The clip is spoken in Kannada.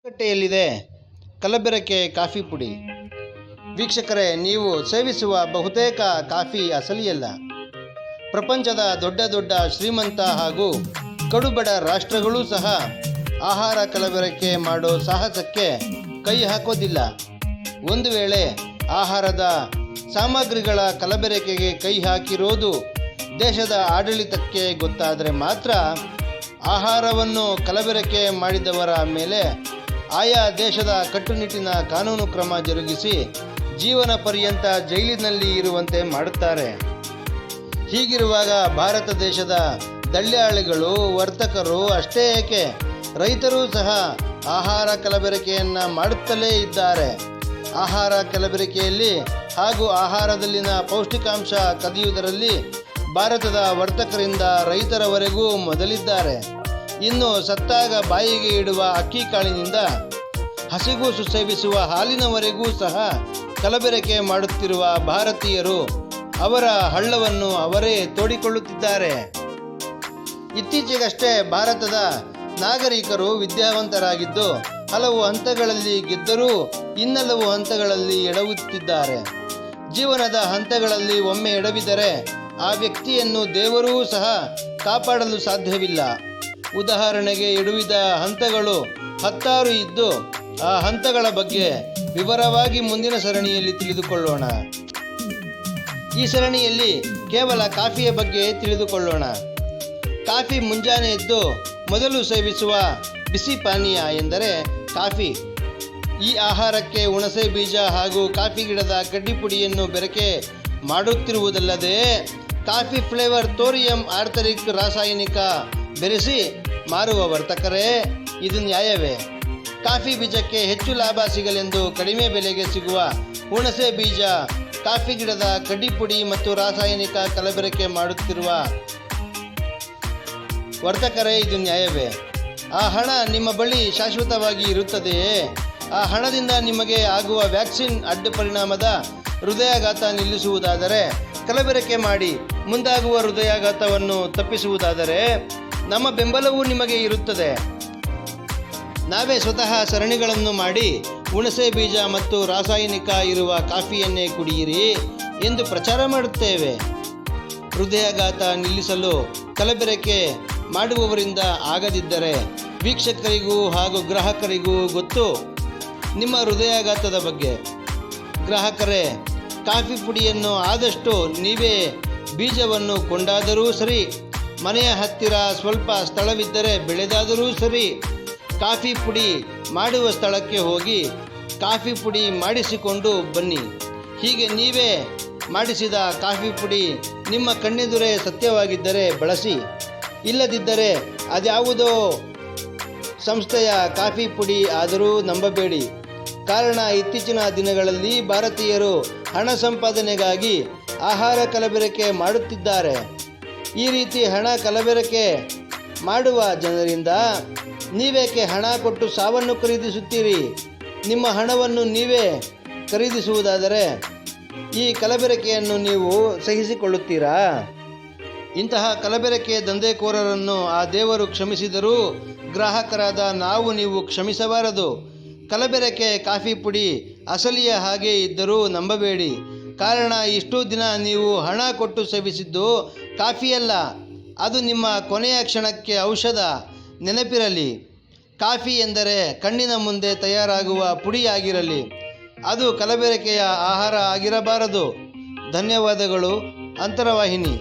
ಮಾರುಕಟ್ಟೆಯಲ್ಲಿದೆ ಕಲಬೆರಕೆ ಕಾಫಿ ಪುಡಿ. ವೀಕ್ಷಕರೇ, ನೀವು ಸೇವಿಸುವ ಬಹುತೇಕ ಕಾಫಿ ಅಸಲಿಯಲ್ಲ. ಪ್ರಪಂಚದ ದೊಡ್ಡ ದೊಡ್ಡ ಶ್ರೀಮಂತ ಹಾಗೂ ಕಡುಬಡ ರಾಷ್ಟ್ರಗಳೂ ಸಹ ಆಹಾರ ಕಲಬೆರಕೆ ಮಾಡೋ ಸಾಹಸಕ್ಕೆ ಕೈ ಹಾಕೋದಿಲ್ಲ. ಒಂದು ವೇಳೆ ಆಹಾರದ ಸಾಮಗ್ರಿಗಳ ಕಲಬೆರಕೆಗೆ ಕೈ ಹಾಕಿರೋದು ದೇಶದ ಆಡಳಿತಕ್ಕೆ ಗೊತ್ತಾದರೆ ಮಾತ್ರ ಆಹಾರವನ್ನು ಕಲಬೆರಕೆ ಮಾಡಿದವರ ಮೇಲೆ ಆಯಾ ದೇಶದ ಕಟ್ಟುನಿಟ್ಟಿನ ಕಾನೂನು ಕ್ರಮ ಜರುಗಿಸಿ ಜೀವನ ಪರ್ಯಂತ ಜೈಲಿನಲ್ಲಿ ಇರುವಂತೆ ಮಾಡುತ್ತಾರೆ. ಹೀಗಿರುವಾಗ ಭಾರತ ದೇಶದ ದಲ್ಲಾಳಿಗಳು, ವರ್ತಕರು ಅಷ್ಟೇ ಏಕೆ, ರೈತರೂ ಸಹ ಆಹಾರ ಕಲಬೆರಕೆಯನ್ನು ಮಾಡುತ್ತಲೇ ಇದ್ದಾರೆ. ಆಹಾರ ಕಲಬೆರಕೆಯಲ್ಲಿ ಹಾಗೂ ಆಹಾರದಲ್ಲಿನ ಪೌಷ್ಟಿಕಾಂಶ ಕದಿಯುವುದರಲ್ಲಿ ಭಾರತದ ವರ್ತಕರಿಂದ ರೈತರವರೆಗೂ ಮೊದಲಿದ್ದಾರೆ. ಇನ್ನು ಸತ್ತಾಗ ಬಾಯಿಗೆ ಇಡುವ ಅಕ್ಕಿ ಕಾಳಿನಿಂದ ಹಸಿಗೂಸು ಸೇವಿಸುವ ಹಾಲಿನವರೆಗೂ ಸಹ ಕಲಬೆರಕೆ ಮಾಡುತ್ತಿರುವ ಭಾರತೀಯರು ಅವರ ಹಳ್ಳವನ್ನು ಅವರೇ ತೋಡಿಕೊಳ್ಳುತ್ತಿದ್ದಾರೆ. ಇತ್ತೀಚೆಗಷ್ಟೇ ಭಾರತದ ನಾಗರಿಕರು ವಿದ್ಯಾವಂತರಾಗಿದ್ದು ಹಲವು ಹಂತಗಳಲ್ಲಿ ಗೆದ್ದರೂ ಇನ್ನೆಲ್ಲವು ಹಂತಗಳಲ್ಲಿ ಎಡವುತ್ತಿದ್ದಾರೆ. ಜೀವನದ ಹಂತಗಳಲ್ಲಿ ಒಮ್ಮೆ ಎಡವಿದರೆ ಆ ವ್ಯಕ್ತಿಯನ್ನು ದೇವರೂ ಸಹ ಕಾಪಾಡಲು ಸಾಧ್ಯವಿಲ್ಲ. ಉದಾಹರಣೆಗೆ, ಎಡವಿದ ಹಂತಗಳು 16 ಇದ್ದು ಆ ಹಂತಗಳ ಬಗ್ಗೆ ವಿವರವಾಗಿ ಮುಂದಿನ ಸರಣಿಯಲ್ಲಿ ತಿಳಿದುಕೊಳ್ಳೋಣ. ಈ ಸರಣಿಯಲ್ಲಿ ಕೇವಲ ಕಾಫಿಯ ಬಗ್ಗೆ ತಿಳಿದುಕೊಳ್ಳೋಣ. ಕಾಫಿ. ಮುಂಜಾನೆ ಎದ್ದು ಮೊದಲು ಸೇವಿಸುವ ಬಿಸಿ ಪಾನೀಯ ಎಂದರೆ ಕಾಫಿ. ಈ ಆಹಾರಕ್ಕೆ ಹುಣಸೆ ಬೀಜ ಹಾಗೂ ಕಾಫಿ ಗಿಡದ ಕಡ್ಡಿ ಪುಡಿಯನ್ನು ಬೆರಕೆ ಮಾಡುತ್ತಿರುವುದಲ್ಲದೆ ಕಾಫಿ ಫ್ಲೇವರ್, ಥೋರಿಯಂ, ಆರ್ತರಿಕ್ ರಾಸಾಯನಿಕ ಬೆರೆಸಿ ಮಾರುವ ವರ್ತಕರೇ, ಇದು ನ್ಯಾಯವೇ? ಕಾಫಿ ಬೀಜಕ್ಕೆ ಹೆಚ್ಚು ಲಾಭ ಸಿಗಲೆಂದು ಕಡಿಮೆ ಬೆಲೆಗೆ ಸಿಗುವ ಹುಣಸೆ ಬೀಜ, ಕಾಫಿ ಗಿಡದ ಕಡ್ಡಿ ಪುಡಿ ಮತ್ತು ರಾಸಾಯನಿಕ ಕಲಬೆರಕೆ ಮಾಡುತ್ತಿರುವ ವರ್ತಕರೇ, ಇದು ನ್ಯಾಯವೇ? ಆ ಹಣ ನಿಮ್ಮ ಬಳಿ ಶಾಶ್ವತವಾಗಿ ಇರುತ್ತದೆಯೇ? ಆ ಹಣದಿಂದ ನಿಮಗೆ ಆಗುವ ವ್ಯಾಕ್ಸಿನ್ ಅಡ್ಡ ಪರಿಣಾಮದ ಹೃದಯಾಘಾತ ನಿಲ್ಲಿಸುವುದಾದರೆ ಕಲಬೆರಕೆ ಮಾಡಿ ಮುಂದಾಗುವ ಹೃದಯಾಘಾತವನ್ನು ತಪ್ಪಿಸುವುದಾದರೆ ನಮ್ಮ ಬೆಂಬಲವೂ ನಿಮಗೆ ಇರುತ್ತದೆ. ನಾವೇ ಸ್ವತಃ ಸರಣಿಗಳನ್ನು ಮಾಡಿ ಹುಣಸೆ ಬೀಜ ಮತ್ತು ರಾಸಾಯನಿಕ ಇರುವ ಕಾಫಿಯನ್ನೇ ಕುಡಿಯಿರಿ ಎಂದು ಪ್ರಚಾರ ಮಾಡುತ್ತೇವೆ. ಹೃದಯಾಘಾತ ನಿಲ್ಲಿಸಲು ಕಲಬೆರಕೆ ಮಾಡುವವರಿಂದ ಆಗದಿದ್ದರೆ ವೀಕ್ಷಕರಿಗೂ ಹಾಗೂ ಗ್ರಾಹಕರಿಗೂ ಗೊತ್ತು ನಿಮ್ಮ ಹೃದಯಾಘಾತದ ಬಗ್ಗೆ. ಗ್ರಾಹಕರೇ, ಕಾಫಿ ಪುಡಿಯನ್ನು ಆದಷ್ಟು ನೀವೇ ಬೀಜವನ್ನು ಕೊಂಡಾದರೂ ಸರಿ, ಮನೆಯ ಹತ್ತಿರ ಸ್ವಲ್ಪ ಸ್ಥಳವಿದ್ದರೆ ಬೆಳೆದಾದರೂ ಸರಿ, ಕಾಫಿ ಪುಡಿ ಮಾಡುವ ಸ್ಥಳಕ್ಕೆ ಹೋಗಿ ಕಾಫಿ ಪುಡಿ ಮಾಡಿಸಿಕೊಂಡು ಬನ್ನಿ. ಹೀಗೆ ನೀವೇ ಮಾಡಿಸಿದ ಕಾಫಿ ಪುಡಿ ನಿಮ್ಮ ಕಣ್ಣೆದುರೇ ಸತ್ಯವಾಗಿದ್ದರೆ ಬಳಸಿ, ಇಲ್ಲದಿದ್ದರೆ ಅದ್ಯಾವುದೋ ಸಂಸ್ಥೆಯ ಕಾಫಿ ಪುಡಿ ಆದರೂ ನಂಬಬೇಡಿ. ಕಾರಣ, ಇತ್ತೀಚಿನ ದಿನಗಳಲ್ಲಿ ಭಾರತೀಯರು ಹಣ ಸಂಪಾದನೆಗಾಗಿ ಆಹಾರ ಕಲಬೆರಕೆ ಮಾಡುತ್ತಿದ್ದಾರೆ. ಈ ರೀತಿ ಹಣ ಕಲಬೆರಕೆ ಮಾಡುವ ಜನರಿಂದ ನೀವೇಕೆ ಹಣ ಕೊಟ್ಟು ಸಾವನ್ನು ಖರೀದಿಸುತ್ತೀರಿ? ನಿಮ್ಮ ಹಣವನ್ನು ನೀವೇ ಖರೀದಿಸುವುದಾದರೆ ಈ ಕಲಬೆರಕೆಯನ್ನು ನೀವು ಸಹಿಸಿಕೊಳ್ಳುತ್ತೀರಾ? ಇಂತಹ ಕಲಬೆರಕೆ ದಂಧೆಕೋರರನ್ನು ಆ ದೇವರು ಕ್ಷಮಿಸಿದರೂ ಗ್ರಾಹಕರಾದ ನಾವು ನೀವು ಕ್ಷಮಿಸಬಾರದು. ಕಲಬೆರಕೆ ಕಾಫಿ ಪುಡಿ ಅಸಲಿಯ ಹಾಗೆ ಇದ್ದರೂ ನಂಬಬೇಡಿ. ಕಾರಣ, ಇಷ್ಟೂ ದಿನ ನೀವು ಹಣ ಕೊಟ್ಟು ಸೇವಿಸಿದ್ದು ಕಾಫಿಯಲ್ಲ, ಅದು ನಿಮ್ಮ ಕೊನೆಯ ಕ್ಷಣಕ್ಕೆ ಔಷಧ. ನೆನಪಿರಲಿ, ಕಾಫಿ ಎಂದರೆ ಕಣ್ಣಿನ ಮುಂದೆ ತಯಾರಾಗುವ ಪುಡಿಯಾಗಿರಲಿ, ಅದು ಕಲಬೆರಕೆಯ ಆಹಾರ ಆಗಿರಬಾರದು. ಧನ್ಯವಾದಗಳು. ಅಂತರವಾಹಿನಿ.